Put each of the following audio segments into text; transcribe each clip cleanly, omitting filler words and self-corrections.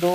2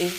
1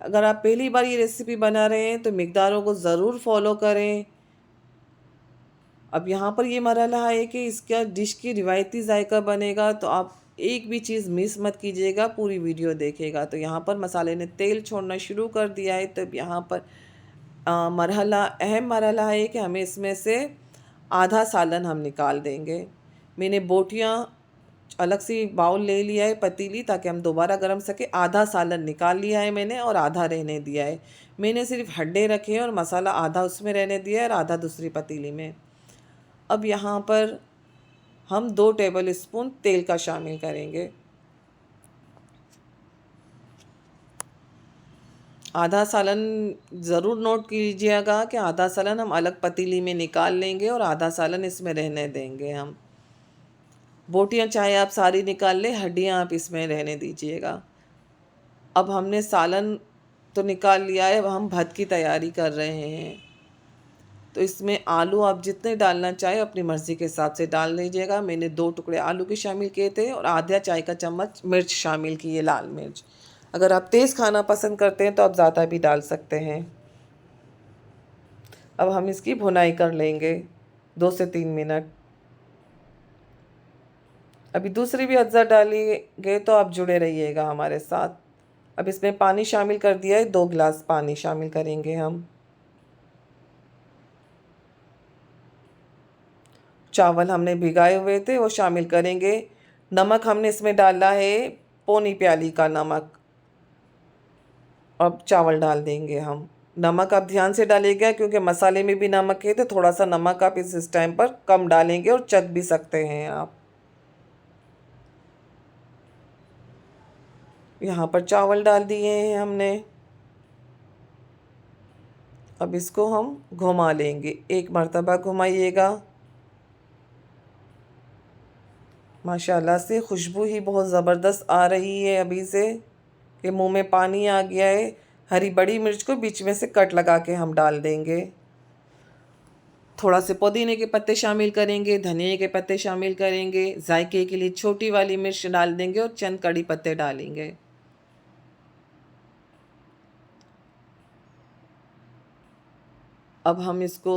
अगर आप पहली बार ये रेसिपी बना रहे हैं तो मिकदारों को ज़रूर फॉलो करें। अब यहाँ पर ये मरहला है कि इसका डिश की रिवायती जायका बनेगा, तो आप एक भी चीज़ मिस मत कीजिएगा, पूरी वीडियो देखिएगा। तो यहाँ पर मसाले ने तेल छोड़ना शुरू कर दिया है। तो यहाँ पर अहम मरहला है कि हमें इसमें से आधा सालन हम निकाल देंगे। मैंने बोटियाँ अलग से बाउल ले लिया है, पतीली, ताकि हम दोबारा गरम सके। आधा सालन निकाल लिया है मैंने और आधा रहने दिया है। मैंने सिर्फ हड्डे रखे हैं और मसाला आधा उसमें रहने दिया है और आधा दूसरी पतीली में। अब यहाँ पर हम 2 टेबल स्पून तेल का शामिल करेंगे। आधा सालन ज़रूर नोट कीजिएगा कि आधा सालन हम अलग पतीली में निकाल लेंगे और आधा सालन इसमें रहने देंगे हम। बोटियाँ चाहे आप सारी निकाल लें, हड्डियाँ आप इसमें रहने दीजिएगा। अब हमने सालन तो निकाल लिया है, अब हम भत की तैयारी कर रहे हैं। तो इसमें आलू आप जितने डालना चाहे अपनी मर्ज़ी के हिसाब से डाल लीजिएगा। मैंने 2 टुकड़े आलू के शामिल किए थे और आधा चाय का चम्मच मिर्च शामिल की है, लाल मिर्च। अगर आप तेज़ खाना पसंद करते हैं तो आप ज़्यादा भी डाल सकते हैं। अब हम इसकी भुनाई कर लेंगे 2 से 3 मिनट। अभी दूसरी भी अज्जा डालेंगे, तो आप जुड़े रहिएगा हमारे साथ। अब इसमें पानी शामिल कर दिया है, 2 गिलास पानी शामिल करेंगे हम। चावल हमने भिगाए हुए थे वो शामिल करेंगे। नमक हमने इसमें डाला है पौनी प्याली का नमक। अब चावल डाल देंगे हम। नमक आप ध्यान से डालिएगा क्योंकि मसाले में भी नमक है, तो थोड़ा सा नमक आप इस टाइम पर कम डालेंगे और चख भी सकते हैं आप। यहाँ पर चावल डाल दिए हैं हमने। अब इसको हम घुमा लेंगे, 1 मरतबा घुमाइएगा। माशाल्लाह से खुशबू ही बहुत ज़बरदस्त आ रही है अभी से कि मुंह में पानी आ गया है। हरी बड़ी मिर्च को बीच में से कट लगा के हम डाल देंगे। थोड़ा से पुदीने के पत्ते शामिल करेंगे, धनिया के पत्ते शामिल करेंगे, जायके के लिए छोटी वाली मिर्च डाल देंगे और चंद कड़ी पत्ते डालेंगे। अब हम इसको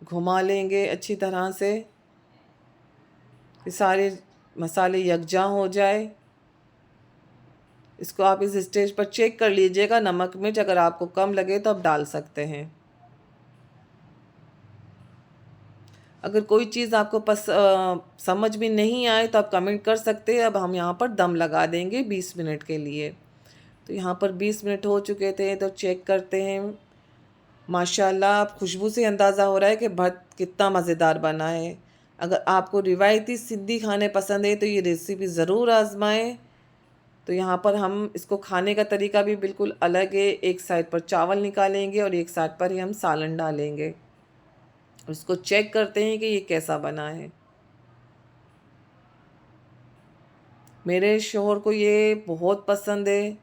घुमा लेंगे अच्छी तरह से कि सारे मसाले यकजा हो जाए। इसको आप इस स्टेज पर चेक कर लीजिएगा, नमक मिर्च अगर आपको कम लगे तो आप डाल सकते हैं। अगर कोई चीज़ आपको समझ में नहीं आए तो आप कमेंट कर सकते हैं। अब हम यहाँ पर दम लगा देंगे 20 मिनट के लिए। तो यहाँ पर 20 मिनट हो चुके थे, तो चेक करते हैं। माशाल्लाह खुशबू से अंदाज़ा हो रहा है कि भत कितना मज़ेदार बना है। अगर आपको रिवायती सिंधी खाने पसंद है तो ये रेसिपी ज़रूर आजमाएं। तो यहाँ पर हम इसको खाने का तरीका भी बिल्कुल अलग है। एक साइड पर चावल निकालेंगे और एक साइड पर ही हम सालन डालेंगे। उसको चेक करते हैं कि ये कैसा बना है। मेरे शौहर को ये बहुत पसंद है।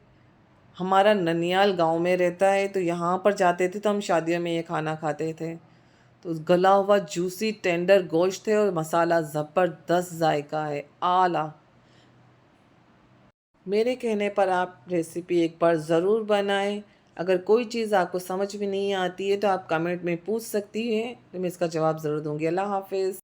हमारा ननियाल गांव में रहता है, तो यहाँ पर जाते थे तो हम शादियों में ये खाना खाते थे। तो गला हुआ जूसी टेंडर गोश्त है और मसाला ज़बरदस्त जायका है, आला। मेरे कहने पर आप रेसिपी एक बार ज़रूर बनाएं। अगर कोई चीज़ आपको समझ में नहीं आती है तो आप कमेंट में पूछ सकती हैं, तो मैं इसका जवाब ज़रूर दूँगी। अल्लाह हाफ़िज़।